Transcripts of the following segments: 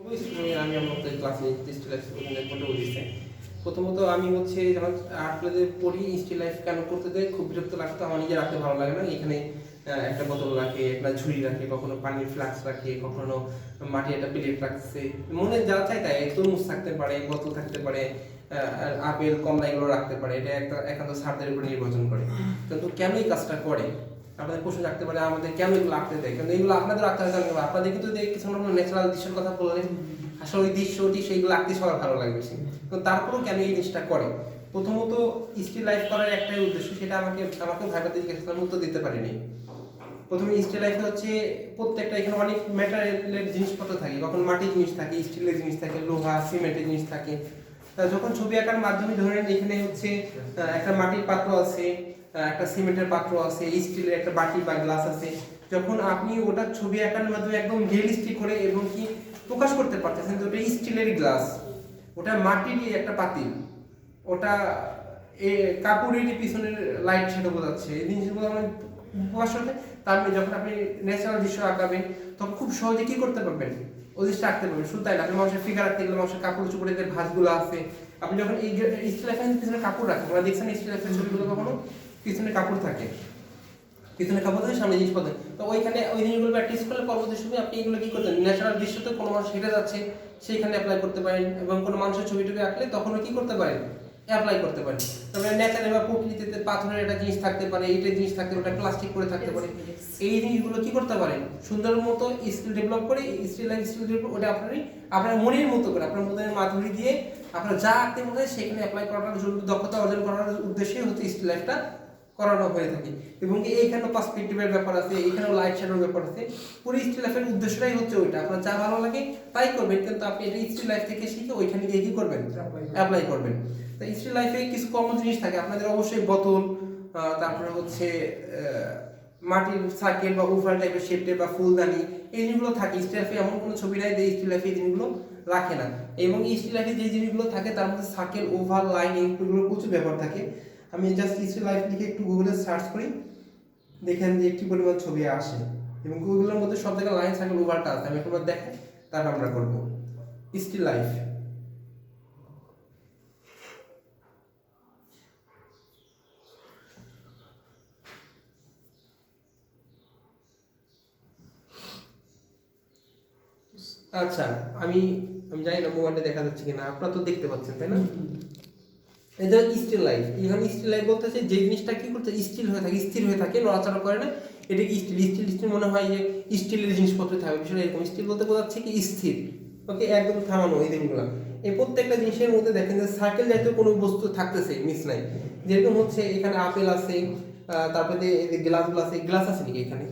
আমি আপনাদের ক্লাসে স্টিল লাইফ ফটো দিচ্ছি। প্রথমত আমি হচ্ছে যখন আপনাদের পড়ি স্টিল লাইফ কেন করতে দেয় খুব বিরক্ত লাগতো, আমার নিজে রাখতে ভালো লাগে না। এখানে একটা বোতল রাখে, একটা ঝুড়ি রাখে, কখনো পানির ফ্লাক্স রাখে, কখনো মাটি একটা প্লেট রাখছে, মনে যা চাই তাই তরমুজ থাকতে পারে, বোতল থাকতে পারে, আপেল কমলা এগুলো রাখতে পারে। এটা একটা একান্ত স্যারদের উপর নির্বাচন করে। কিন্তু কেন এই কাজটা করে আপনাদের প্রশ্ন রাখতে পারে, আমাদের কেন এগুলো আঁকতে দেয়? কিন্তু এগুলো আপনাদের আঁকতে হয়, আপনাদের কিন্তু কিছু ন্যাচারাল দৃশ্যের কথা বললেন, আসলে ওই দৃশ্যটি সেইগুলো আঁকতে সবার ভালো লাগে বেশি। তো তারপরেও কেন এই জিনিসটা করে? প্রথমত স্টিল লাইফ করার একটাই উদ্দেশ্য, সেটা আমাকে ভাইবাতে জিজ্ঞেস উত্তর দিতে পারিনি। প্রথমে স্টিল লাইফে হচ্ছে প্রত্যেকটা এখানে অনেক ম্যাটেরিয়ালের জিনিসপত্র থাকে, কখন মাটির জিনিস থাকে, স্টিলের জিনিস থাকে, লোহা সিমেন্টের জিনিস থাকে। যখন ছবি আঁকার মাধ্যমে ধরেন এখানে হচ্ছে একটা মাটির পাত্র আছে, একটা সিমেন্টের পাত্র আছে, স্টিলের একটা বাটি বা গ্লাস আছে, যখন আপনি ওটা ছবি আঁকার মাধ্যমে একদম রিয়েলিস্টিক করে এবং কি প্রকাশ করতে পারতেছেন যে ওটা স্টিলের গ্লাস, ওটা মাটির একটা পাতিল, ওটা কাপড়ের পিছনের লাইট সেটা বোঝাচ্ছে, এই জিনিসগুলো মানে প্রকাশ করতে। তারপরে যখন আপনি ন্যাচারাল দৃশ্য আঁকাবেন তখন খুব সহজে কি করতে পারবেন, ওই জিনিসটা আঁকতে পারবেন। শুধু তাই না, আপনি মানুষের ফিগার আঁকতে গেলে মানুষের কাপড় চোপড়ে যে ভাঁজগুলো আছে, আপনি যখন এই স্টিল লাইফের পিছনে কাপড় রাখেন, ওরা দেখছেন স্টিল লাইফের ছবিগুলো কখনো পিছনে কাপড় থাকে, পিছনে কাপড় থাকে, সামনে জিনিস পাবেন। তো ওইখানে ওই জিনিসগুলো প্র্যাকটিস করলে পরবর্তী সময় আপনি এগুলো কি করতেন, ন্যাচারাল দৃশ্যতে কোনো মানুষ হেঁটে যাচ্ছে সেইখানে অ্যাপ্লাই করতে পারেন, এবং কোনো মানুষের ছবি টবি আঁকলে তখনও কি করতে পারেন, অ্যাপ্লাই করতে পারেন। তবে ন্যাচারাল বা প্রকৃতিতে পাথরের একটা জিনিস থাকতে পারে, এইটার জিনিস থাকতে পারে, প্লাস্টিক করে থাকতে পারে, এই জিনিসগুলো কি করতে পারেন, সুন্দর মতো স্কিল ডেভেলপ করে, স্টিল লাইফ স্কিল ডেভেলপ ওটা আপনার মনের মতো করে, আপনার মনের মাধুরী দিয়ে আপনার যা আঁকতে মনে হয় সেখানে অ্যাপ্লাই করার জন্য, দক্ষতা অর্জন করার উদ্দেশ্যেই হচ্ছে স্টিল লাইফটা করানো হয়ে থাকে। এবং এইখানেও পার্সপেক্টিভের ব্যাপার আছে, এখানেও লাইট শ্যাডোর ব্যাপার আছে। পুরো স্টিল লাইফের উদ্দেশ্যটাই হচ্ছে ওইটা, আপনার যা ভালো লাগে তাই করবেন, কিন্তু আপনি এটা স্টিল লাইফ থেকে শিখে ওইখানে গিয়ে কি করবেন, অ্যাপ্লাই করবেন। তো স্টিল লাইফে কিছু কমন জিনিস থাকে আপনাদের, অবশ্যই বোতল, তারপরে হচ্ছে মাটির সার্কেল বা ওভাল টাইপের শেপটে বা ফুলদানি, এই জিনিসগুলো থাকে। স্টিল লাইফে এমন কোনো ছবি নাই যে স্টিল লাইফে এই জিনিসগুলো রাখে না। এবং স্টিল লাইফে যে জিনিসগুলো থাকে তার মধ্যে সার্কেল, ওভাল, লাইন এইগুলো প্রচুর ব্যবহার থাকে। আমি জাস্ট স্টিল লাইফ লিখে একটু গুগলে সার্চ করি, দেখেন যে একটি পরিমাণ ছবি আসে, এবং গুগলের মধ্যে সব জায়গায় লাইন সার্কেল ওভারটা আছে। আমি একবার দেখাই, তারপর আমরা করবো স্টিল লাইফ। আচ্ছা, আমি আমি জানি না মোবাইলে দেখা যাচ্ছে কিনা, আপনারা তো দেখতে পাচ্ছেন তাই না? এটা স্টিল লাইফ। এখানে স্টিল লাইফ বলতেছে যে জিনিসটা কি করতে স্টিল হয়ে থাকে, স্থির হয়ে থাকে, নড়াচড়া করে না, এটা কি স্টিল। স্টিল মনে হয় যে স্টিলের জিনিসপত্র থাকে, বিষয়টা এরকম। স্টিল বলতে বোঝাচ্ছে কি স্থির, ওকে, একদম থামানো এই জিনিসগুলো। এই প্রত্যেকটা জিনিসের মধ্যে দেখেন যে সার্কেল জাতীয় কোনো বস্তু থাকতেছে, মিস নাই। যেরকম হচ্ছে এখানে আপেল আছে, তারপরে গ্লাসগুলো আছে, গ্লাস আছে নাকি এখানে,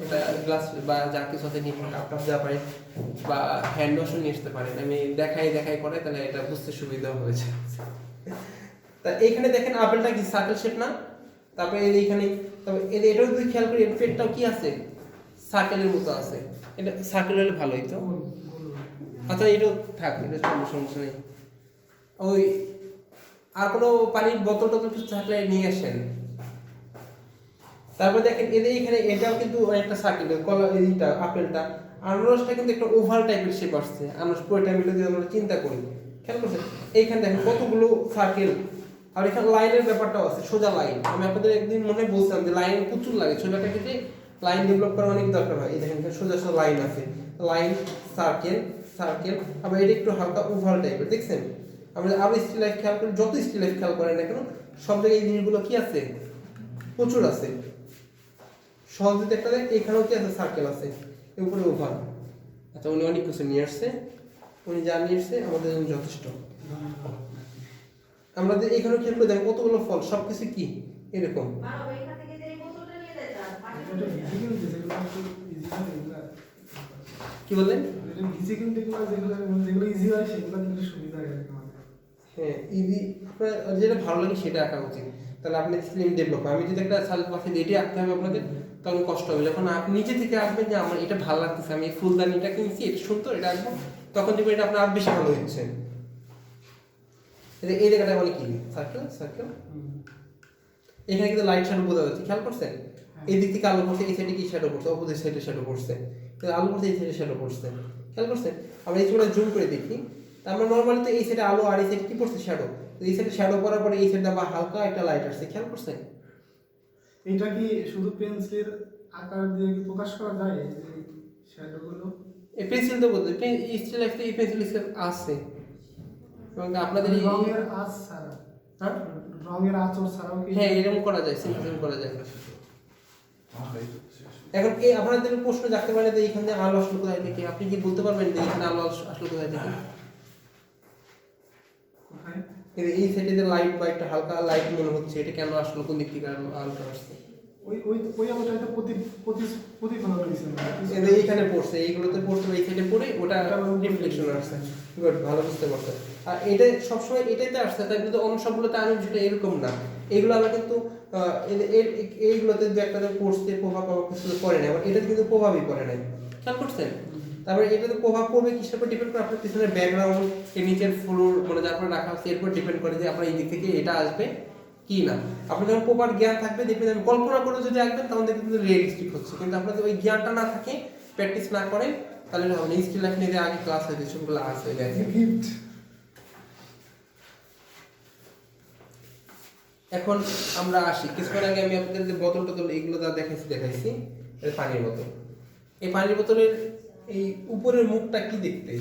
এটা গ্লাস বা যা কিছু আছে নিয়ে কাপ টাপ দেওয়া পারে, বা হ্যান্ড ওয়াশও নিয়ে আসতে পারেন। আমি দেখাই করে, তাহলে এটা বুঝতে সুবিধা হয়েছে। তা এইখানে দেখেন আপেলটা কি সার্কেল শেপ না, তারপরে এইখানে, তবে এটাও যদি খেয়াল করি পেটটাও কি আছে, সার্কেলের মতো আছে। এটা সার্কেল হলে ভালোই তো। আচ্ছা, এটাও থাক, এটা সমস্যা নেই। ওই আর কোনো পানির বোতল টোতল কিছু থাকলে নিয়ে আসেন। তারপর দেখেন এদের এখানে এটাও কিন্তু একটা সার্কেল, কলা এইটা আপেলটা, আনারসটা কিন্তু একটা ওভাল টাইপের শেপ আসছে। আনারস পুরোটা মিলে যদি আমরা চিন্তা করি, খেয়াল করছেন এইখানে দেখেন কতগুলো সার্কেল, আর এখানে লাইনের ব্যাপারটাও আছে, সোজা লাইন। আমি আপনাদের একদিন মনে বলছিলাম যে লাইন প্রচুর লাগে, ছোটটা ক্ষেত্রে লাইন ডেভেলপ করা অনেক দরকার হয়। এই দেখেন সোজা সোজা লাইন আছে, লাইন, সার্কেল, সার্কেল, আবার এটা একটু হালকা ওভাল টাইপের, দেখছেন? আমরা আবার স্টিল লাইফ খেয়াল করি, যত স্টিল লাইফ খেয়াল করেন না কেন, সব জায়গায় এই জিনিসগুলো কি আছে, প্রচুর আছে। সহজে দেখা যায় এখানেও কি আছে, সার্কেল আছে, এর উপরে ওভাল। আচ্ছা, উনি অনেক কিছু নিয়ে আসছে, উনি যা নিয়ে আসছে আমাদের জন্য যথেষ্ট। আমাদের এখানে খেয়াল করে দেখেন কতগুলো ফল, সবকিছু কি এরকম। কি বললেন? হ্যাঁ, ইজি, যেটা ভালো লাগে সেটা আঁকা উচিত, তাহলে আপনি স্লিম ডেভেলপ। আমি যদি একটা সাল পাশে এটি আঁকতে হবে আপনাদের, তখন কষ্ট হবে। যখন আপনি নিজে থেকে আসবেন যে আমার এটা ভালো লাগতেছে, আমি ফুলদানিটা কিনছি, এটা সুন্দর, এটা আঁকবো, তখন দেখবেন এটা আপনার আর বেশি ভালো হচ্ছে। এই জায়গাটা মানে কি, সার্কেল, সার্কেল। এখানে কিন্তু লাইট শ্যাডো বোঝা যাচ্ছে, খেয়াল করছেন? এই দিক থেকে আলো পড়ছে, এই সাইডে কি শ্যাডো পড়ছে, অপোজিট সাইডে শ্যাডো পড়ছে, আলো পড়ছে এই সাইডে শ্যাডো পড়ছে। খেয়াল করছেন? আমরা এই চুলটা জুম করে দেখি, আমরা নর্মালি তো এই সাইডে আলো আর এই সাইডে কি পড়ছে শ্যাডো, তো এই সাইডে শ্যাডো পড়ার পরে এই সাইডে আবার হালকা একটা লাইট আসছে, খেয়াল করছেন? এটা কি শুধু পেন্সিলের আকার দিয়ে কি প্রকাশ করা যায় এই শ্যাডোগুলো? এই পেন্সিল তো বলতে স্টিল লাইফে এই পেন্সিল আছে এবং আপনাদের এই রঙের আঁচ ছাড়া, হ্যাঁ রঙের আঁচড় ছাড়াও কি? হ্যাঁ এরকম করা যায়, সিম্পল করা যায়। এখন এই আপনাদের প্রশ্ন জানতে পারে যে এখানে আলো আসলো কোথায় থেকে, আপনি কি বলতে পারবেন যে এখানে আলো আসলো কোথায় থেকে? কোথায়? এই সাইডে যে লাইট বা একটা হালকা লাইট মনে হচ্ছে, এটা কেন আসলো, কোন দিক থেকে আলোটা আসছে? ওই ওই ওই আলোটা প্রতিফলন হয়েছে এটা এইখানে পড়ছে, এইগুলোতে পড়ছে, এই সাইডে পড়ে ওটা রিফ্লেকশন আসছে। গুড, ভালো বুঝতে পারছেন। আর এটা সবসময় এটাইতে আসছে, তাই কিন্তু অন্য সবগুলোতে আমি যেটা এরকম না। এইগুলো আমরা কিন্তু এইগুলোতে দু একটা পড়ছে প্রভাব কিছু পড়ে না, আবার এটাতে কিন্তু প্রভাবই পড়ে নাই, খেয়াল করছেন? তারপরে এটাতে প্রভাব পড়বে কিসের উপর ডিপেন্ড করে? আপনার পিছনের ব্যাকগ্রাউন্ড, এর নিচের ফ্লোর মানে যার উপর রাখা হচ্ছে এর উপর ডিপেন্ড করে যে আপনার এই দিক থেকে এটা আসবে কি না। আপনার যখন প্রপার জ্ঞান থাকবে দেখবেন, আমি কল্পনা করে যদি আঁকবেন তখন দেখবেন কিন্তু রিয়েলিস্টিক হচ্ছে, কিন্তু আপনাদের ওই জ্ঞানটা না থাকে, প্র্যাকটিস না করেন, তাহলে হবে না। স্কিল লাইফ নিয়ে আগে ক্লাস হয়েছে, সবগুলো আস হয়ে যায়। গিফট। এখন আমরা আসি, কিছুক্ষণ আগে আমি আপনাদের যে বোতল টোতল এইগুলো যা দেখাইছি এটা পানির বোতল। এই পানির বোতলের এই উপরের মুখটা কি দেখতে?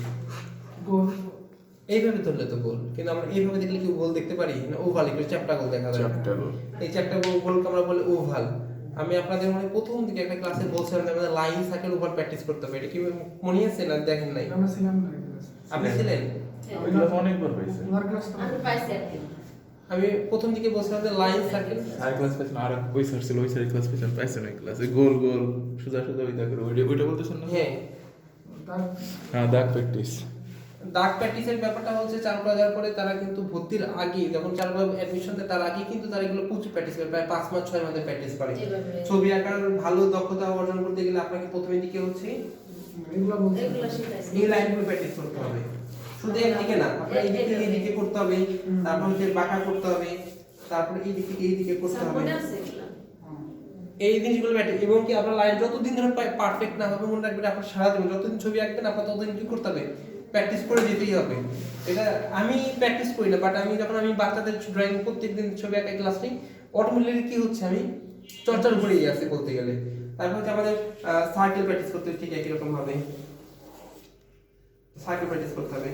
গোল। এইভাবে ধরলে তো গোল, কিন্তু আমরা এইভাবে দেখলে কি গোল দেখতে পারি না? ওভাল, একটু চ্যাপ্টা গোল দেখা যায়। এই চ্যাপ্টা গোলকে আমরা বলি ওভাল। আমি আপনাদের মনে প্রথম দিকে একটা ক্লাসে বলছিলাম যে আমাদের লাইন সার্কেল ওভার প্র্যাকটিস করতে হবে, এটা কি মনে আছে না? দেখেন নাই? আমরা ছিলাম না আপনি ছিলেন? অনেকবার পাইছে। ওনার ক্লাসটা আমি পাইছি আর কি। আমি প্রথম দিকে বলছিলাম যে লাইন সার্কেল, আর ক্লাস পাইছেন, আর ওই স্যার ছিল, ওই স্যারের ক্লাস পাইছেন, পাইছেন ওই ক্লাসে গোল গোল সোজা সোজা ওই দাগ করে ওইটা বলতেছেন না? হ্যাঁ হ্যাঁ, দাগ প্র্যাকটিস। দাগ প্র্যাকটিসের ব্যাপারটা হচ্ছে চালু করার পরে তারা কিন্তু ভর্তির আগে, যখন চালু অ্যাডমিশন দেয় তার আগে কিন্তু তারা এগুলো প্রচুর প্র্যাকটিস করে, প্রায় 5 মাস 6 মাসের প্র্যাকটিস করে। যেভাবে- ছবি আঁকার ভালো দক্ষতা অর্জন করতে গেলে আপনাকে প্রথমে দিকে হচ্ছে এগুলো বলছি। এগুলো শিখাইছি। এই লাইনগুলো প্র্যাকটিস করতে হবে, শুধু একদিকে না, আপনার এই দিকে করতে হবে, তারপর হচ্ছে বাঁকা করতে হবে, তারপর এই দিক থেকে এই দিকে করতে হবে। মনে আছে এগুলো? এই জিনিসগুলো প্র্যাকটিস, এবং কি আপনার লাইন যতদিন ধরে পারফেক্ট না হবে, মনে রাখবেন আপনার সারা জীবন যতদিন ছবি আঁকবেন আপনার ততদিন কি করতে হবে? প্র্যাকটিস করে যেতেই হবে। এটা আমি প্র্যাকটিস করি না, বাট আমি যখন আমি বাচ্চাদের ড্রয়িং প্রত্যেকদিন ছবি আঁকা ক্লাস নিই, অটোমেটিক্যালি কি হচ্ছে, আমি চর্চার উপরেই আছে বলতে গেলে। তারপর হচ্ছে আমাদের সার্কেল প্র্যাকটিস করতে হবে, ঠিক একই রকম ভাবে সার্কেল প্র্যাকটিস করতে হবে।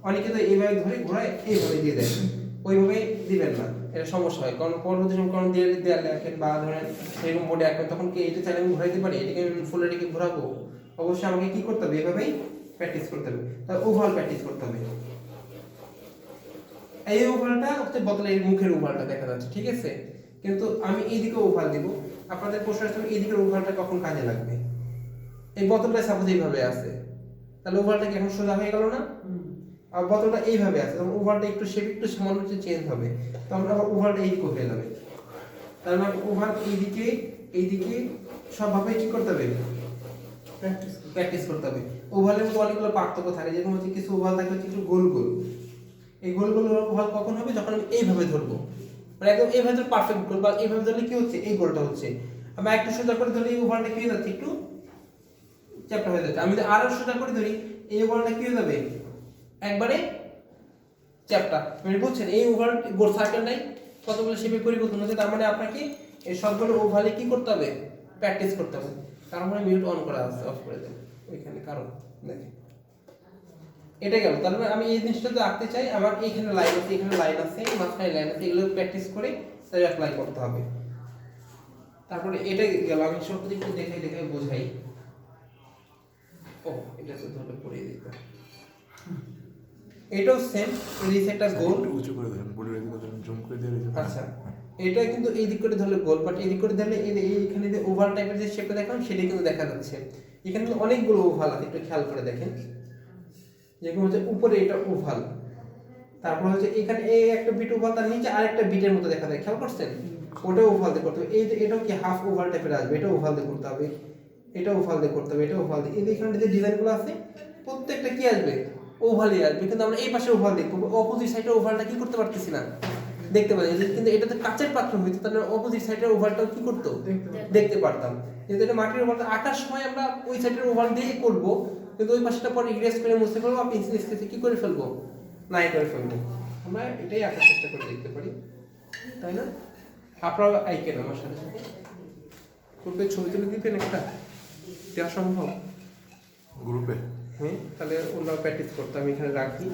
অনেকে তো এইভাবে ধরে ঘোরায়, এইভাবে দিয়ে দেয়, ওইভাবে দিবেন না, এটা সমস্যা হয়। কারণ পরবর্তী সময় কারণ দেয়ালে আঁকেন বা ধরেন এরকম বোর্ডে আঁকবেন, তখন কি এটা চাইলে আমি ঘোরাইতে পারি? এটাকে আমি ফুল এটাকে ঘোরাবো? অবশ্যই আমাকে কি করতে হবে? এভাবেই প্র্যাকটিস করতে হবে, তার ওভাল প্র্যাকটিস করতে হবে। এই ওভালটা হচ্ছে বোতলের মুখের ওভালটা দেখা যাচ্ছে, ঠিক আছে? কিন্তু আমি এইদিকে ওভাল দিব, আপনাদের প্রশ্ন আসলে এইদিকের ওভালটা কখন কাজে লাগবে? এই বোতলটা সাপোজ এইভাবে আছে, তাহলে ওভালটা কি এখন সোজা হয়ে গেল না? আর বোতলটা এইভাবে আছে, তখন ওভালটা একটু শেপ একটু সামান্য চেঞ্জ হবে, তখন আবার ওভালটা এইদিকে হয়ে যাবে। তার মানে ওভাল এইদিকে সবভাবে কি করতে হবে? প্র্যাকটিস করতে হবে। ওভালের মধ্যে অনেকগুলো পার্থক্য থাকে, যেরকম হচ্ছে কিছু ওভাল থাকে হচ্ছে একটু গোল গোল। এই গোল গোল ওভাল কখন হবে? যখন আমি এইভাবে ধরবো, মানে একদম এইভাবে ধরে পারফেক্ট গোল, বা এইভাবে ধরলে কি হচ্ছে? এই গোলটা হচ্ছে। আমি একটু সোজা করে ধরলে এই ওভালটা কি হয়ে যাচ্ছে? একটু চ্যাপ্টা হয়ে যাচ্ছে। আমি যদি আরো সোজা করে ধরি, এই ওভালটা কি হয়ে যাবে? একবারে চ্যাপ্টা। মানে বুঝছেন এই ওভাল গোল সার্কেল নাই, কতগুলো শেপে পরিবর্তন হচ্ছে। তার মানে আপনাকে এই সবগুলো ওভালে কি করতে হবে? প্র্যাকটিস করতে হবে। কারণ মানে মিউট অন করা আছে, অফ করে দেন ওইখানে, কারণ দেখেন এটা গেল। তার মানে আমি এই জিনিসটা যদি আঁকতে চাই, আমার এইখানে লাইন আছে, এখানে লাইন আছে, মাঝখানে লাইন আছে, এগুলো প্র্যাকটিস করে তাই অ্যাপ্লাই করতে হবে। তারপরে এটা গেল, আমি সব কিছু একটু দেখে বোঝাই। ও এটা তো ধরে পড়িয়ে দিতে, এটাও সেম, এই একটা গোল উঁচু করে দেন, বোর্ডের দিকে জুম করে দিয়ে দিন। আচ্ছা, এটা কিন্তু এই দিক করে ধরলে গোল, বাট এই দিক করে ধরলে এইখানে যে ওভাল টাইপের যে শেপটা দেখলাম সেটাই কিন্তু দেখা যাচ্ছে। এখানে কিন্তু অনেকগুলো ওভাল আছে, একটু খেয়াল করে দেখেন। যেরকম হচ্ছে উপরে এটা ওভাল, তারপর হচ্ছে এখানে এই একটা বিট ওভাল, তার নিচে আরেকটা বিটের মতো দেখা যায়, খেয়াল করছেন? ওটা ওভাল দিয়ে করতে হবে। এই যে এটাও কি হাফ ওভাল টাইপের আসবে, এটা ওভাল দিয়ে করতে হবে, এটা ওভাল দিয়ে করতে হবে, এটা ওভাল দিয়ে। এই যে এখানে যে ডিজাইনগুলো আছে প্রত্যেকটা কি আসবে? ওভালই আসবে, কিন্তু আমরা এই পাশে ওভাল দেখবো, অপোজিট সাইডে ওভালটা কি করতে পারতেছি না, দেখতে পাচ্ছি, কিন্তু এটাতে কাচের পাত্র হইতো তাহলে অপোজিট সাইডের ওভালটাও কি করতো, দেখতে পারতাম। কিন্তু এটা মাটির ওভাল, আঁকার সময় আমরা ওই সাইডের ওভাল দিয়ে করবো, কিন্তু ওই পাশটা পরে ইরেজ করে মুছতে পারবো, আর পেন্সিল স্কেচে কি করে ফেলবো, নাই করে ফেলবো। আমরা এটাই আঁকার চেষ্টা করে দেখতে পারি, তাই না? আপনারা আইকেন আমার সাথে সাথে গ্রুপে ছবি তুলে দিবেন একটা, দেওয়া সম্ভব? গ্রুপে হ্যাঁ, তাহলে ওনারা প্র্যাকটিস করতে আমি এখানে রাখি।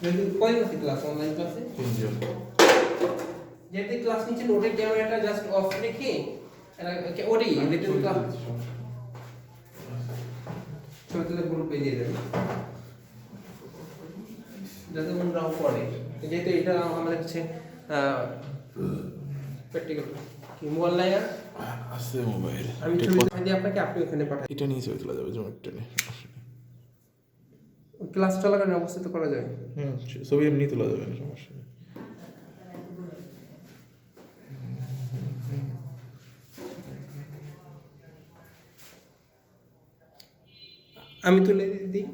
যদি কয়জন আছে ক্লাস, অনলাইন ক্লাসে 3 জন। যেহেতু ক্লাস নিচে নোটের ক্যামেরাটা জাস্ট অফ রেখে ওটাই লিটল ক্লাস ছবি তুলে গ্রুপে দিয়ে দেবেন, যাতে ওনারাও পড়ে। যেহেতু এটা আমাদের হচ্ছে প্র্যাকটিক্যাল কি মোবাইল নাই আর আছে মোবাইল, আমি ছবি দিয়ে আপনাকে, আপনি ওখানে পাঠাই। এটা নিয়ে ছবি তোলা যাবে, যেমন একটা নিয়ে ক্লাস চলাকালীন অবস্থিত করা যায়। ছবি এমনি তোলা যাবে না, সমস্যা নেই। আমি তুলে দিই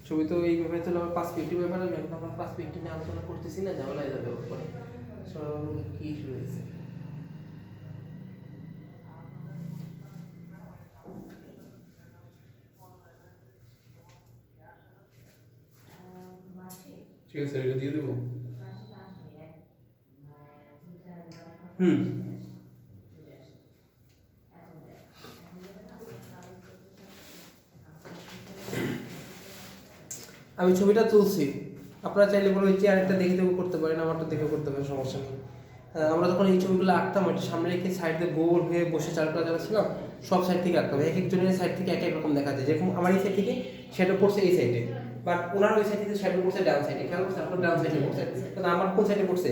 ছবি, তো এইভাবে তুলে আমার পার্সপেক্টিভ ব্যাপার আছে, এখন আমরা পার্সপেক্টিভ নিয়ে আলোচনা করতেছি না, ঝামেলা হয়ে যাবে ওর পরে। কি ইস্যু হয়েছে? ঠিক আছে, এটা দিয়ে দেবো। আমি ছবিটা তুলছি, আপনারা চাইলে বলে ওই চেয়ারটা দেখে দেখে করতে পারেন, আমারটা দেখে করতে পারেন, সমস্যা নেই। আমরা যখন এই ছবিগুলো আঁকতাম, এটা সামনে রেখে সাইড দিয়ে গোল হয়ে বসে চারটা যারা ছিলাম, সব সাইড থেকে আঁকতাম। এক একজনের সাইড থেকে এক এক রকম দেখা যায়, যেরকম আমার এই সাইড থেকে শ্যাডো পড়ছে এই সাইডে, বাট ওনার ওই সাইড থেকে শ্যাডো পড়ছে ডান সাইডে, খেয়াল করছে আপনার ডান সাইডে পড়ছে, কিন্তু আমার কোন সাইডে পড়ছে,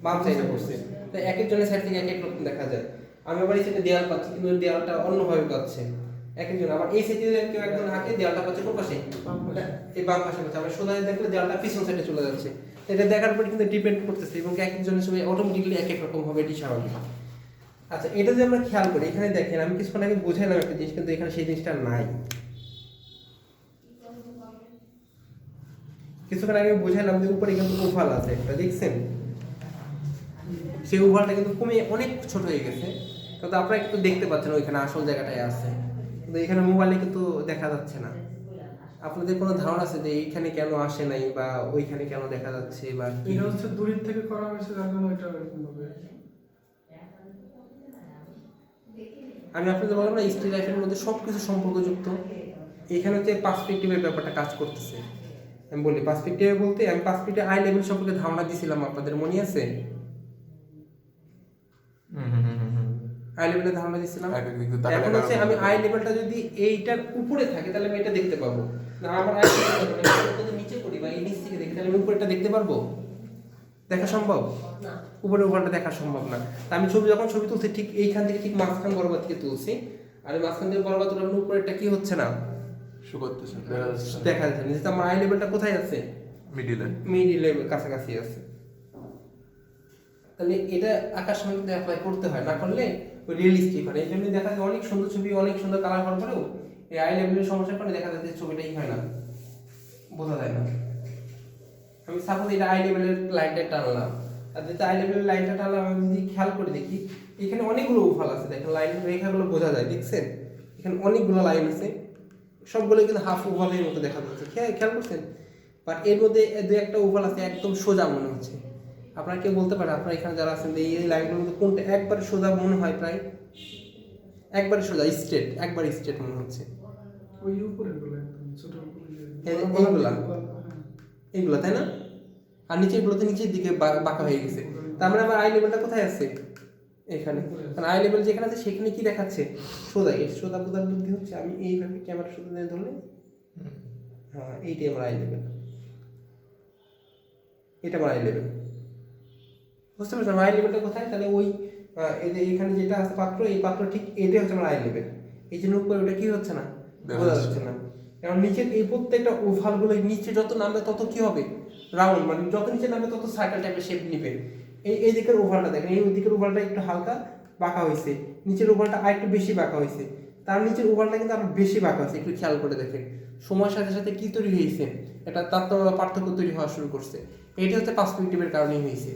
বাম সাইডে পড়ছে। তো এক একজনের সাইড থেকে এক এক রকম দেখা যায়। আমি আবার এই সাইডে দেয়াল পাচ্ছি, কিন্তু দেয়ালটা অন্যভাবে পাচ্ছে এক একজন। আবার এই সাইডে কেউ একজন আঁকে, দেয়ালটা পাচ্ছে কোন পাশে, এই বাম পাশে পাচ্ছে। আবার সোজা দেখলে দেয়ালটা পিছন সাইডে চলে যাচ্ছে। এটা দেখার পর কিন্তু ডিপেন্ড করতেছে, এবং এক একজনের সঙ্গে অটোমেটিক্যালি এক এক রকম হবে, এটি স্বাভাবিক। আচ্ছা, এটা যে আমরা খেয়াল করি, এখানে দেখেন আমি কিছুক্ষণ আগে বোঝাইলাম একটা জিনিস, কিন্তু এখানে সেই জিনিসটা নাই। কিছুক্ষণ আগে বোঝাইলাম যে উপরে কিন্তু ওভাল আছে একটা, দেখছেন? সেই ওভালটা কিন্তু কমে অনেক ছোট হয়ে গেছে, কিন্তু আপনারা কিন্তু দেখতে পাচ্ছেন ওইখানে আসল জায়গাটায় আছে, কিন্তু এখানে মোবাইলে কিন্তু দেখা যাচ্ছে না। আপনাদের কোনো ধারণা আছে যে এইখানে কেন আসে নাই, বা ওইখানে কেন দেখা যাচ্ছে, বা এটা হচ্ছে দূরের থেকে করা হয়েছে, যার জন্য এটা এরকম হবে। আমি আপনাদের বললাম না, স্টিল লাইফের মধ্যে সবকিছু সম্পর্কযুক্ত। এখানে হচ্ছে পার্সপেক্টিভের ব্যাপারটা কাজ করতেছে। আমি বলি পার্সপেক্টিভ বলতে, আমি পার্সপেক্টিভ আই লেভেল সম্পর্কে ধারণা দিয়েছিলাম, আপনাদের মনে আছে? আই লেভেলে ধারণা দিয়েছিলাম। এখন হচ্ছে আমি আই লেভেলটা যদি এইটার উপরে থাকে, তাহলে আমি এটা দেখতে পাবো না। আমার আই লেভেল নিচে করি বা এই নিচ থেকে দেখি, তাহলে আমি উপরেটা দেখতে পারবো? দেখা সম্ভব না, উপরে উপরটা দেখা সম্ভব না। আমি যখন ছবি তুলছি, ঠিক এইখান থেকে ঠিক মাঝখান বরাবর থেকে তুলছি, আর মাঝখান থেকে বরাবর তোলার উপরেটা কি হচ্ছে না, শো করতেছে, দেখা যাচ্ছে না। যেহেতু আমার আই লেভেলটা কোথায় আছে, মিডিলে কাছাকাছি আছে। তাহলে এটা আঁকার সময় কিন্তু অ্যাপ্লাই করতে হয়, না করলে ওই রিয়েলিস্টিক হয়। এই জন্য দেখা যায় অনেক সুন্দর ছবি, অনেক সুন্দর কালার করার পরেও এই আই লেভেলের সমস্যার কারণে দেখা যাচ্ছে ছবিটাই হয় না, বোঝা যায় না। আমি সাপোজ এটা আই লেভেলের লাইনটা টানলাম, আর যেটা আই লেভেলের লাইনটা টানলাম, আমি যদি খেয়াল করে দেখি, এখানে অনেকগুলো ওভাল আছে, দেখেন লাইনের রেখাগুলো বোঝা যায়, দেখছেন? এখানে অনেকগুলো লাইন আছে, সবগুলো কিন্তু হাফ ওভালের মতো দেখা যাচ্ছে, খেয়াল করছেন? বাট এর মধ্যে দু একটা ওভাল আছে একদম সোজা মনে হচ্ছে। আপনারা কেউ বলতে পারেন, আপনারা এখানে যারা আছেন, এই লাইনগুলোর মধ্যে কোনটা একবারে সোজা মনে হয়? প্রায় একবারে সোজা, স্ট্রেট, একবারে স্ট্রেট মনে হচ্ছে। ওই উপরের গুলো একদম ছোট এইগুলা, তাই না? আর নিচের গুলোতে নিচের দিকে বাঁকা হয়ে গেছে। তার মানে আমার আই লেভেলটা কোথায় আছে? এখানে। কারণ আই লেভেল যেখানে আছে সেখানে কি দেখাচ্ছে? সোজা। এর সোজা বোঝার বুদ্ধি হচ্ছে আমি এইভাবে ক্যামেরা সোজা দিয়ে ধরলে, হ্যাঁ, এইটাই আমার আই লেভেল, এটা আমার আই লেভেল। বুঝতে পারছেন আই লেভেলটা কোথায়? তাহলে ওই এখানে যেটা আছে পাত্র, এই পাত্র ঠিক এটাই হচ্ছে আমার আই লেভেল। এই জন্য উপরে ওটা কি হচ্ছে না, বোঝা যাচ্ছে না। কারণ নিচের এই প্রত্যেকটা ওভালগুলো নিচে যত নামবে তত কি হবে, রাউন্ড, মানে যত নিচে নামবে তত সার্কেল টাইপের শেপ নিবে। এই দিকের ওভালটা দেখেন, এই দিকের ওভালটা একটু হালকা বাঁকা হয়েছে, নিচের ওভালটা আর একটু বেশি বাঁকা হয়েছে। তার নিচের ওভালটা কিন্তু আরো বেশি বাঁকা আছে, একটু খেয়াল করে দেখেন সময়ের সাথে সাথে কি তৈরি হয়েছে, এটা পার্থক্য তৈরি হওয়া শুরু করছে। এটি হচ্ছে পার্সপেক্টিভের কারণেই হয়েছে।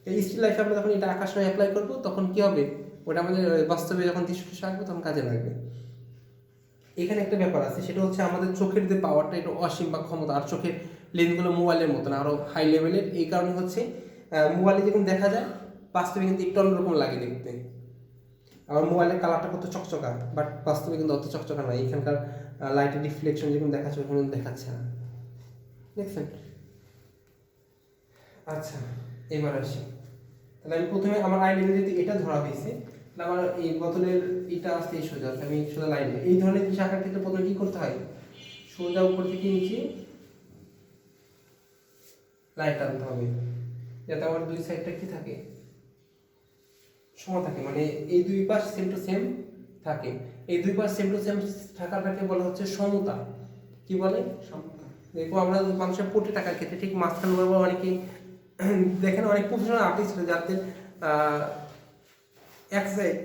এই স্টিল লাইফে আমরা যখন এটা আঁকার সময় অ্যাপ্লাই করবো তখন কি হবে, ওটা আমাদের বাস্তবে যখন দৃশ্যে আঁকবো তখন কাজে লাগবে। এখানে একটা ব্যাপার আছে, সেটা হচ্ছে আমাদের চোখের যে পাওয়ারটা এটা অসীম বা ক্ষমতা, আর চোখের লেন্সগুলো মোবাইলের মতো না, আরও হাই লেভেলের। এই কারণে হচ্ছে মোবাইলে যখন দেখা যায় বাস্তবে কিন্তু একটু অন্যরকম লাগে দেখতে। আবার মোবাইলের কালারটা কত চকচকা, বাট বাস্তবে কিন্তু অত চকচকা নয়। এখানকার লাইটের রিফ্লেকশন যখন দেখাচ্ছে ওখানে কিন্তু দেখাচ্ছে না, দেখছেন? আচ্ছা, এবার আসি। তাহলে আমি প্রথমে আমার আই লেভেল যদি এটা ধরা হয়েছে, তাহলে আমার এই বোতলের এটা আসতে এই সোজা, আমি সোজা লাইন, এই ধরনের জিনিস আঁকার ক্ষেত্রে প্রথমে কি করতে হয়, সোজা উপর থেকে নিচে লাইন টানতে হবে, যাতে আমার দুই সাইডটা কি থাকে, সমান থাকে, মানে এই দুই পাশ সেম টু সেম থাকে। এই দুই পাশ সেম টু সেম থাকাটাকে বলা হচ্ছে সমতা। কি বলে? সমতা। দেখবো আমরা মানুষের কোটি টাকার ক্ষেত্রে ঠিক মাঝখানে বলবো অনেকে দেখেন, অনেক প্রফেশনাল আর্টিস্ট যাদের এক সাইড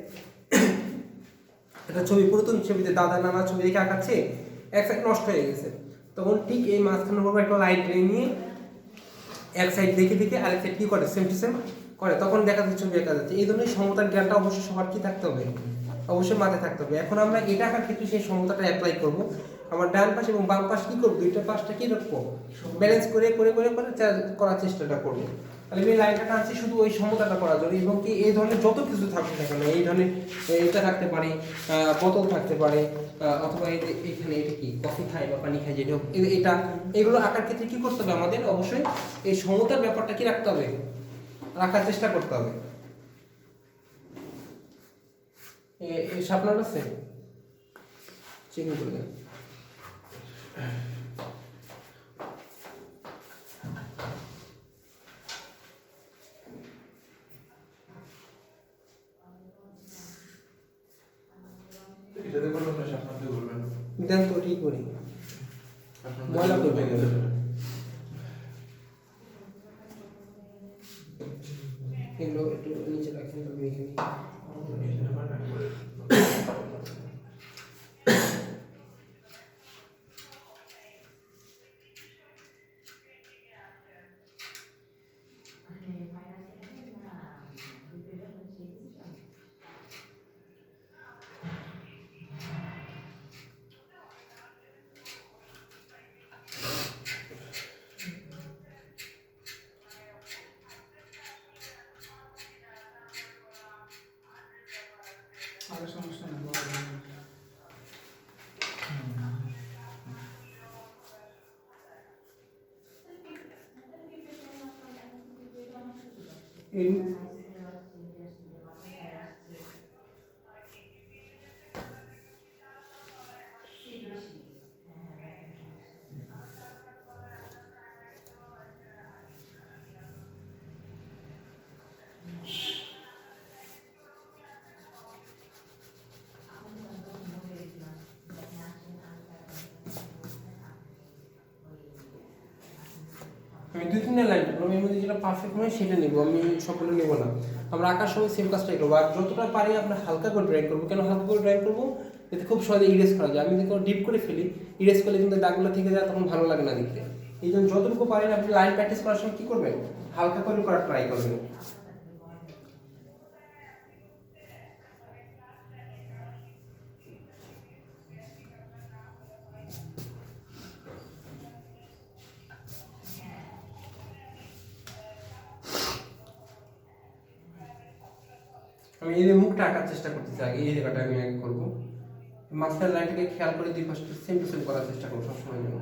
একটা ছবি, পুরাতন ছবিতে দাদা নানা ছবি দেখে আঁকাচ্ছে, এক সাইড নষ্ট হয়ে গেছে, তখন ঠিক এই মাঝখানে বলবো একটা লাইট নিয়ে এক সাইড দেখে দেখে আরেক সাইড কি করে সেম টু সেম করে, তখন দেখা যাচ্ছে ছবি আঁকা যাচ্ছে। এই ধরনের সমতার জ্ঞানটা অবশ্যই সবার কি থাকতে হবে, অবশ্যই মাথায় থাকতে হবে। এখন আমরা এটা আঁকার ক্ষেত্রে সেই সমতাটা অ্যাপ্লাই করবো। আমার ডান পাশ এবং বাম পাশ কি করবো, দুইটা পাশটা কি রাখবো, ব্যালেন্স করে করে করে করে করার চেষ্টাটা করবো। তাহলে আমি লাইনটা টানছি শুধু ওই সমতাটা করার জন্য, এবং কি এই ধরনের যত কিছু থাকুক না কেন, এই ধরনের এটা থাকতে পারে, বোতল থাকতে পারে, অথবা এই যে এখানে এটা কি কফি খাই বা পানি খাই যেটা হোক, এটা এগুলো আঁকার ক্ষেত্রে কি করতে হবে, আমাদের অবশ্যই এই সমতার ব্যাপারটা কি রাখতে হবে, রাখার চেষ্টা করতে হবে। এই শার্পনার আছে, চেক করে দেন। এটাতে কোনো আপনার সামনে করবেন দেন তো ঠিক করি, ময়লা করবে এগুলো একটু নিচে রাখেন, আমি এখানে আরে সমস্যা নেই। এই আমি দুই তিনটা লাইন করলাম, এর মধ্যে যেটা পারফেক্ট নয় সেটা নেবো, আমি সকলে নেবো না। আমরা আঁকার সময় সেম কাজটাই করবো, আর যতটা পারি আমরা হালকা করে ড্রয়িং করবো। কেন হালকা করে ড্রয়িং করবো, যাতে খুব সহজে ইরেজ করা যায়। আমি যদি ডিপ করে ফেলি, ইরেজ করলে কিন্তু দাগগুলো থেকে যায়, তখন ভালো লাগে না দেখতে। এই জন্য যতটুকু পারেন আপনি লাইন প্র্যাকটিস করার সময় কি করবেন, হালকা করে করার ট্রাই করবেন। আমি এই যে মুখটা আঁকার চেষ্টা করতেছি, আগে এই জায়গাটা আমি আগে করবো, মাঝখানের লাইনটাকে খেয়াল করে দুই পাশে সেম টু সেম করার চেষ্টা করবো সবসময় জন্য।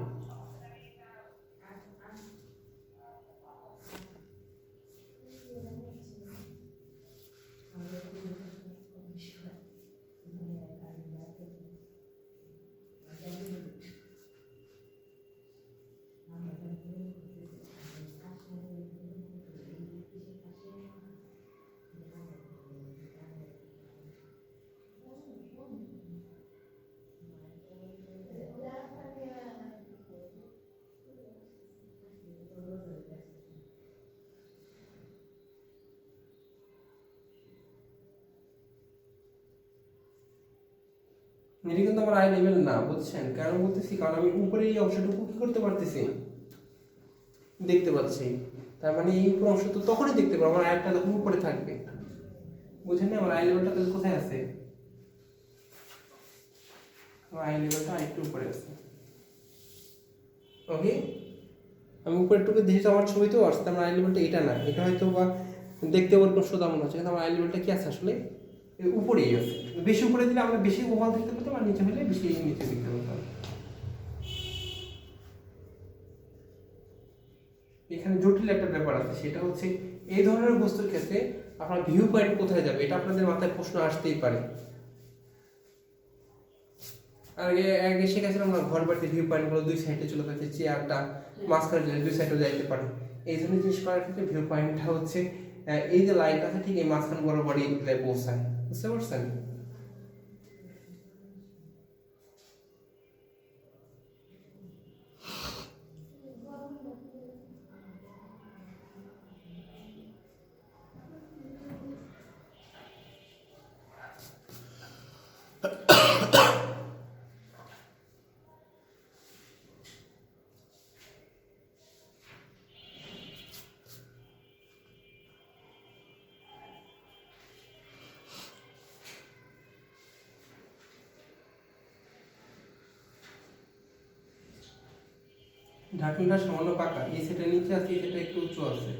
এটা কিন্তু আমার আই লেভেল না, বুঝছেন? কারণ বলতেছি, কারণ আমি উপরে এই অংশটুকু কি করতে পারতেছি, দেখতে পাচ্ছি। তার মানে এই উপর অংশ তো তখনই দেখতে পারবো, আমার আরেকটা তখন উপরে থাকবে। বুঝেন না? আমার আই লেভেলটা তাহলে কোথায় আছে? আমার আই লেভেলটা আরেকটু উপরে আছে। ওকে, আমি উপরে একটু দেখেছি, আমার ছবিতেও আসছে। আমার আই লেভেলটা এটা না, এটা হয়তো বা দেখতে ওরকম সোজা মনে হচ্ছে, কিন্তু আমার আই লেভেলটা কি আছে আসলে এর উপরেই আছে। বেশি উপরে দিলে আমরা বেশি ওভাল দেখতে পেতাম, আর নিচে হলে বেশি নিচে দেখতে পেতাম। এখানে জটিল একটা ব্যাপার আছে, সেটা হচ্ছে এই ধরনের বস্তুর ক্ষেত্রে আপনার ভিউ পয়েন্ট কোথায় যাবে, এটা আপনাদের মাথায় প্রশ্ন আসতেই পারে। আগে আগে শিখেছিলাম না, ঘর বাড়িতে ভিউ পয়েন্টগুলো দুই সাইডে চলে যাচ্ছে, চেয়ারটা মাঝখানে দুই সাইডে যাইতে পারে। এই ধরনের জিনিস করার ক্ষেত্রে ভিউ পয়েন্টটা হচ্ছে এই যে লাইট আছে ঠিক এই মাঝখান বরাবরই পৌঁছায়। বুঝতে পারছেন? ঢাকনাটা সামান্য পাকা, এই সেটা নিচে আছে, এই সেটা একটু উঁচু আছে।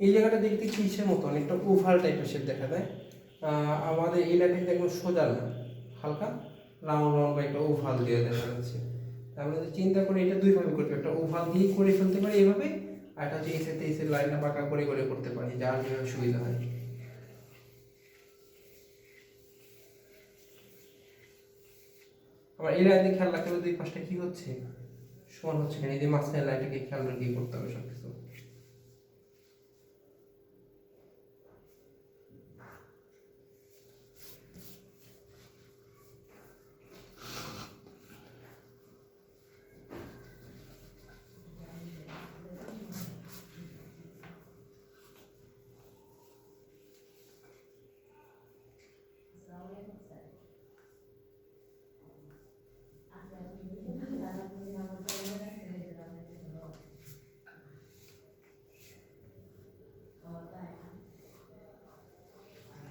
এই জায়গাটা দেখতে কিসের মতন, একটা ওভাল টাইপের শেপ দেখা যায়। আমাদের এই লাইনটা একদম সোজা না, হালকা রাউন্ড রাউন্ড বা একটা ওভাল দিয়ে দেখা যাচ্ছে। আমরা যদি চিন্তা করি, এটা দুইভাবে করতে পারি, একটা ওভাল দিয়ে করে ফেলতে পারি এইভাবে, আর একটা হচ্ছে এই সাথে এই সাথে লাইনটা পাকা করে করে করতে পারি, যার যেভাবে সুবিধা হয়। আবার এই লাইনে খেয়াল রাখতে হবে দুই পাশটা কি হচ্ছে, সমান হচ্ছে কিনা, এই যে মাঝখানে লাইনটাকে খেয়াল রেখে করতে হবে সবকিছু।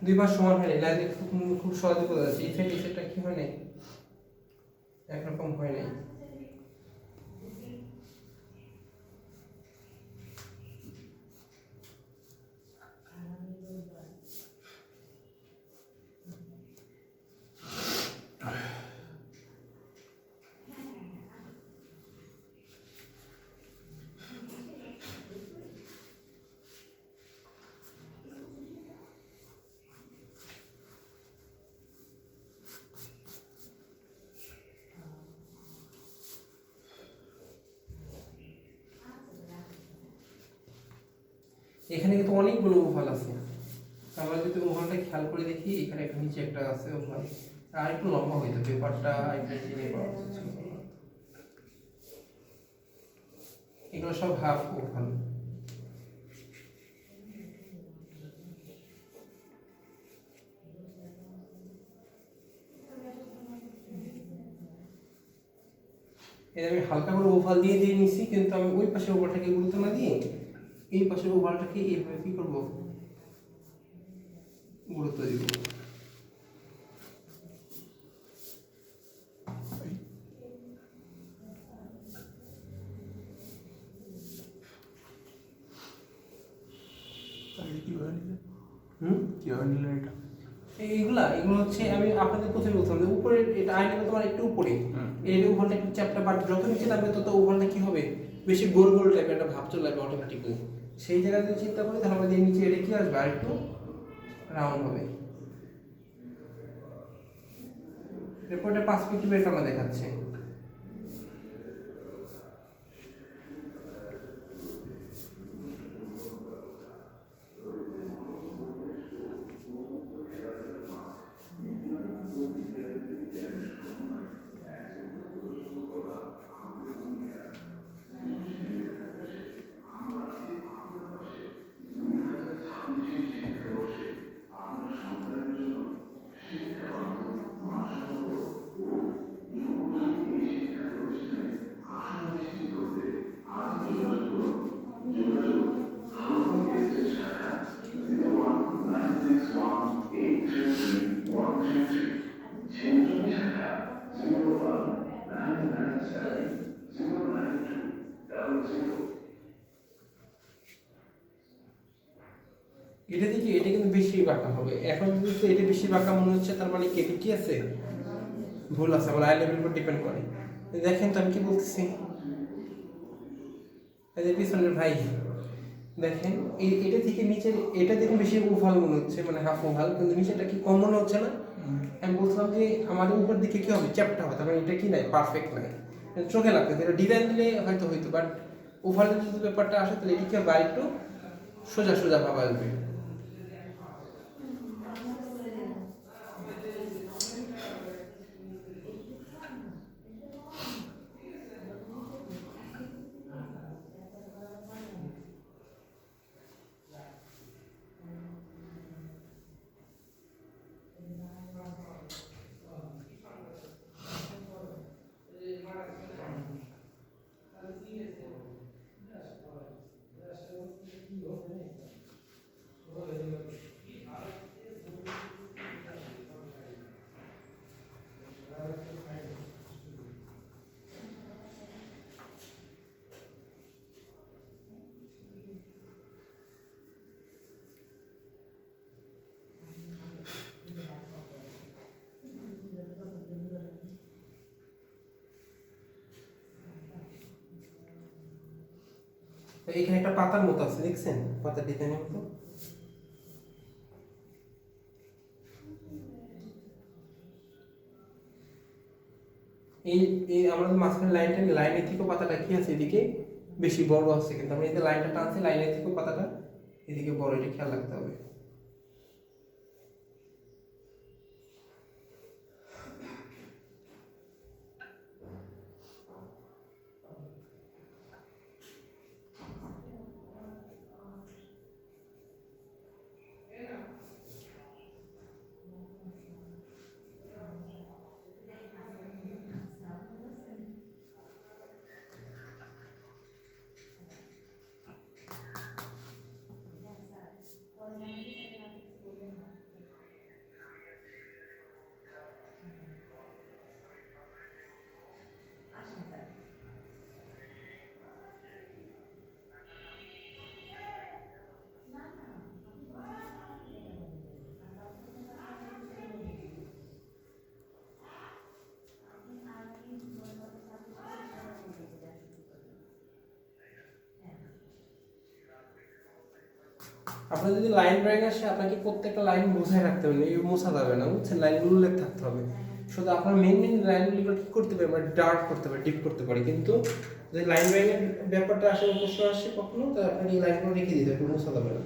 দুই পাশ সমান হয় নাই, লাইন খুব খুব সহজে বোঝা যাচ্ছে। এই সাইড এই সাইডটা কি হয় নাই, একরকম হয় নাই। এখানে কিন্তু অনেকগুলো ওভাল আছে, আমরা যদি ওভালটা খেয়াল করে দেখি, এখানে একটা নিচে একটা আছে ওভাল, আর একটু লম্বা হইতো পেপারটা, এগুলো সব হাফ ওভাল। আমি হালকা করে ওভাল দিয়ে দিয়ে নিছি, কিন্তু আমি ওই পাশের ওভালটাকে গুরুত্ব না দিয়ে এই পাশের ওভালটাকে এইভাবে কি করব, গুরুত্ব দিব। এগুলো হচ্ছে আমি আপনাদের প্রথমে বলছিলাম যে উপরে এটা আইনটা তোমার একটু উপরে, এই ওভালটা একটু চ্যাপটা, বাট যত নিচে নামবে তত ওভালটা কি হবে, বেশি গোল গোল টাইপের একটা ভাব চলে আসবে অটোমেটিকলি। সেই জায়গায় যদি চিন্তা করি, তাহলে আমাদের নিচে এটা কি আসবে, আর একটু রাউন্ড হবে। রিপোর্টে পার্সপেক্টিভ এর কারণে দেখাচ্ছে। এটা দেখি এটা কিন্তু বেশি বাঁকা হবে। এখন যদি এটা বেশি বাঁকা মনে হচ্ছে, তার মানে কি কি আছে, ভুল আছে, আমার আই লেভেলের উপর ডিপেন্ড করে। দেখেন তো আমি কি বলতেছি, এই যে পিছনের ভাই দেখেন, এটা থেকে নিচে এটা দেখুন বেশি ওভাল মনে হচ্ছে, মানে হাফ ওভাল, কিন্তু নিচেটা কি কম মনে হচ্ছে না? আমি বলছিলাম যে আমাদের উপর দিকে কি হবে, চ্যাপ্টা হবে, তার মানে এটা কি নাই, পারফেক্ট নাই, চোখে লাগতেছে। এটা ডিজাইন দিলে হয়তো হইতো, বাট ওভালের যদি ব্যাপারটা আসে তাহলে এটি কি হবে, একটু সোজা সোজা ভাব আসবে। এখানে একটা পাতার মতো আছে, দেখছেন পাতার ডিজাইনের মতো। এই এই আমরা মাঝখানে লাইনটা, লাইনের থেকেও পাতাটা কি আছে এদিকে বেশি বড় আছে, কিন্তু আমরা এই যে লাইনটা টানছি, লাইনের থেকেও পাতাটা এদিকে বড়, এটা খেয়াল রাখতে হবে। আপনার যদি লাইন ড্রয়িং আসে, আপনাকে প্রত্যেকটা লাইন বোঝায় রাখতে হবে, এই মোছা যাবে না, বুঝছেন, লাইনগুলো উল্লেখ থাকতে হবে। শুধু আপনার মেন মেন লাইনগুলো কি করতে পারি, আমরা ডার্ক করতে পারি, ডিপ করতে পারি, কিন্তু যদি লাইন ড্রয়িংয়ের ব্যাপারটা আসে, প্রশ্ন আসে কখনো, তো আপনাকে এই লাইনগুলো রেখে দিতে হবে, মোছা যাবে না।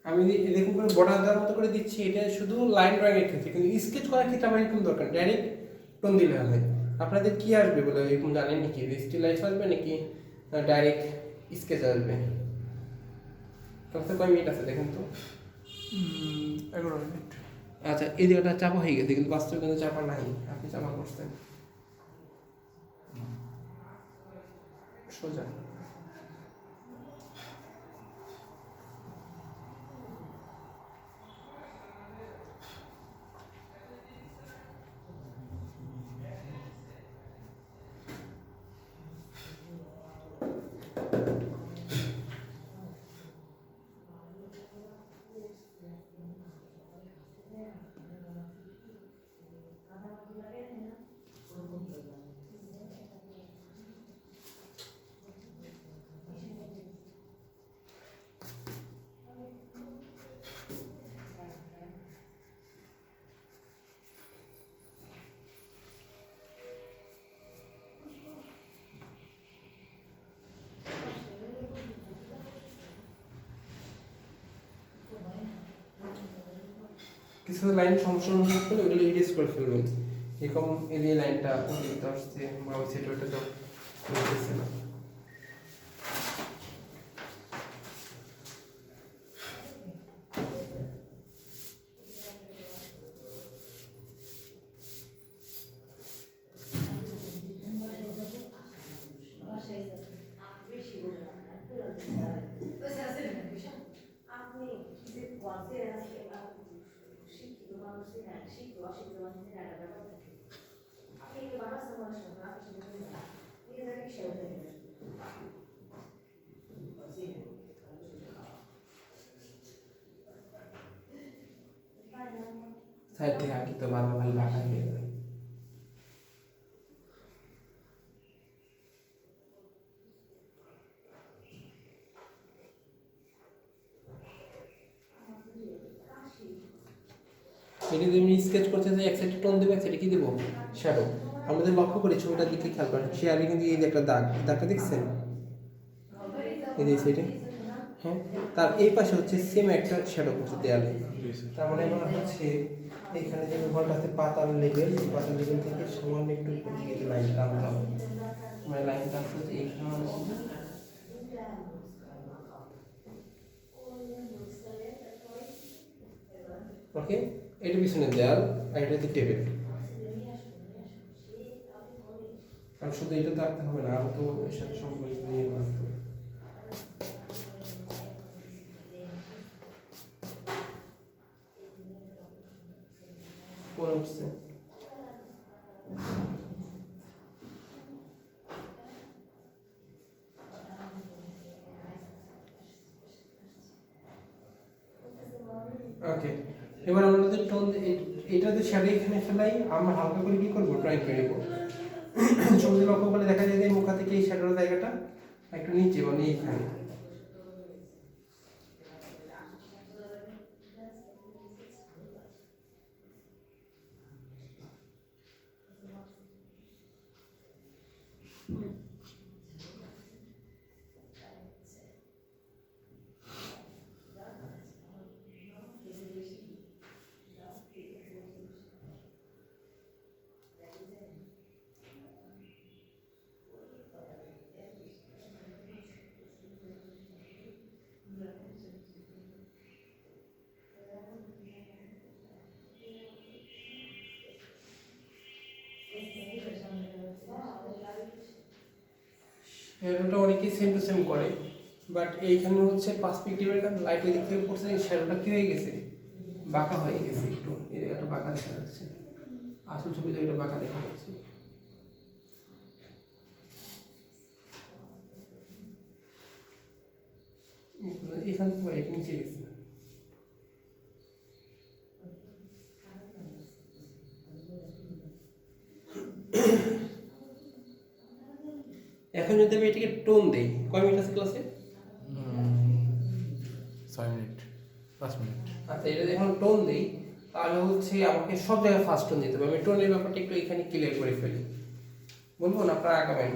আমি এরকম করে বর্ডার দেওয়ার মতো করে দিচ্ছি, এটা শুধু লাইন ড্রয়িং এর ক্ষেত্রে, কিন্তু স্কেচ করার ক্ষেত্রে আমার এরকম দরকার, ডাইরেক্ট টোন দিলে হয়। আপনাদের কি আসবে বলে এরকম জানেন নাকি? স্টিল লাইফ আসবে নাকি ডাইরেক্ট স্কেচ আসবে? কয় মিনিট আছে দেখেন তো। 11 মিনিট। আচ্ছা, এই জায়গাটা চাপা হয়ে গেছে কিন্তু বাস্তবে কিন্তু চাপা নাই, আপনি চাপা করছেন সোজা। কিছু লাইন সমস্যা মনে করলে ওগুলো ইরেজ করে ফেলবেন। এরকম এই যে লাইনটা অতিরিক্ত আসছে বা ওই সেটা ওটা তো বুঝতেছে না। সাইড থেকে আঁকি তো বারবার ভালো লাগা হয়ে যাবে। এটা যদি আমি স্কেচ করতে যাই এক সাইডে টোন দেবো, এক সাইডে কি দেবো শ্যাডো। আমাদের লক্ষ্য করি ছবিটার দিকে খেয়াল করেন, শেয়ারে কিন্তু এই যে একটা দাগ, দাগটা দেখছেন এই যে সাইডে, হ্যাঁ, তার এই পাশে হচ্ছে সেম একটা শ্যাডো করছে দেয়ালে। তার মানে আমার হচ্ছে এখানে যে ব্যবহারটা আছে পাতার লেভেল, পাতার লেভেল থেকে সামান্য একটু উপর দিকে লাইন টানতে হবে। মানে লাইনটা হচ্ছে এইখানে ওকে, এটা পিছনে দেয়াল আর এটা হচ্ছে টেবিল। আর শুধু এটা তো আঁকতে হবে না, আর তো এর সাথে সম্পর্কিত নিয়ে আসতে হবে। পরে উঠছে ওকে। এবার আমরা যদি টোন এটা যদি শ্যাডো এখানে ফেলাই, আমরা হালকা করে কি করবো ট্রাই করে নেবো। ছবিতে লক্ষ্য করলে দেখা যায় যে মুখা থেকে এই শ্যাডোর জায়গাটা একটু নিচে মানে এইখানে। শ্যাডোটা অনেকেই সেম টু সেম করে, বাট এইখানে হচ্ছে পার্সপেক্টিভের কারণে লাইট ওই দিক থেকে পড়ছে, শ্যাডোটা কি হয়ে গেছে বাঁকা হয়ে গেছে, একটু এই জায়গাটা বাঁকা দেখা যাচ্ছে, আসল ছবিতে এটা বাঁকা দেখা যাচ্ছে। এখান থেকে এটা নিচে গেছে। এখন যদি আমি এটাকে টোন দেই, কয় মিনিট আছে ক্লাসে? 6 মিনিট 5 মিনিট। আচ্ছা, এটা যখন টোন দেই তাহলে হচ্ছে আমাকে সব জায়গায় ফার্স্ট টোন দিতে হবে। আমি টোনের ব্যাপারটা একটু এখানে ক্লিয়ার করে ফেলি, বলবো না আপনারা আগাবেন।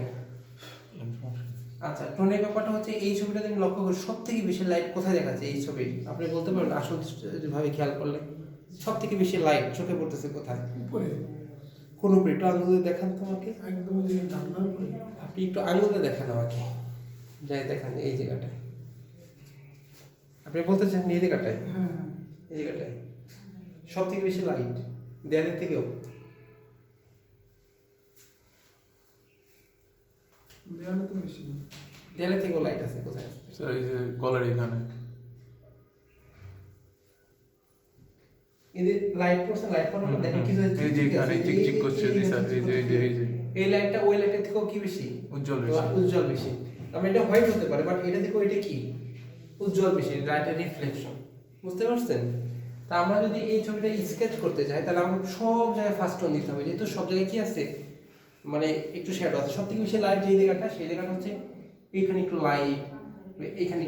আচ্ছা, টোনের ব্যাপারটা হচ্ছে এই ছবিটাতে আমি লক্ষ্য করি সব থেকে বেশি লাইট কোথায় দেখাচ্ছে এই ছবি, আপনি বলতে পারবেন আসল ভাবে খেয়াল করলে সব থেকে বেশি লাইট চোখে পড়তেছে কোথায়? উপরে কোন উপরে একটু আঙুল দিয়ে দেখান তো আমাকে। একদম ওই যে ঢাকনার উপরে। আপনি একটু আঙুল দিয়ে দেখান আমাকে, যাই দেখান এই জায়গাটায়। আপনি বলতে চান এই জায়গাটায়, হ্যাঁ এই জায়গাটায় সব থেকে বেশি লাইট, দেয়ালের থেকেও? দেয়ালে তো বেশি। দেয়ালের থেকেও লাইট আছে কোথায়? স্যার এই যে গলার এখানে। এই যে লাইট পড়ছে, লাইট পড়ার পর দেখেন কিছু এই যে এখানে চিকচিক করছে, জি স্যার, এই যে এই লাইটটা ওই লাইটের থেকেও কি বেশি? উজ্জ্বল বেশি। উজ্জ্বল বেশি। আমি এটা হোয়াইট হতে পারে, বাট এটা থেকে ওইটা কি উজ্জ্বল বেশি, লাইটের রিফ্লেকশন। বুঝতে পারছেন? তা আমরা যদি এই ছবিটা স্কেচ করতে চাই তাহলে আমাকে সব জায়গায় ফার্স্ট টোন দিতে হবে, যেহেতু সব জায়গায় কি আছে মানে একটু শ্যাডো আছে। সব থেকে বেশি লাইট যেই জায়গাটা, সেই জায়গাটা হচ্ছে এইখানে একটু লাইট, এইখানে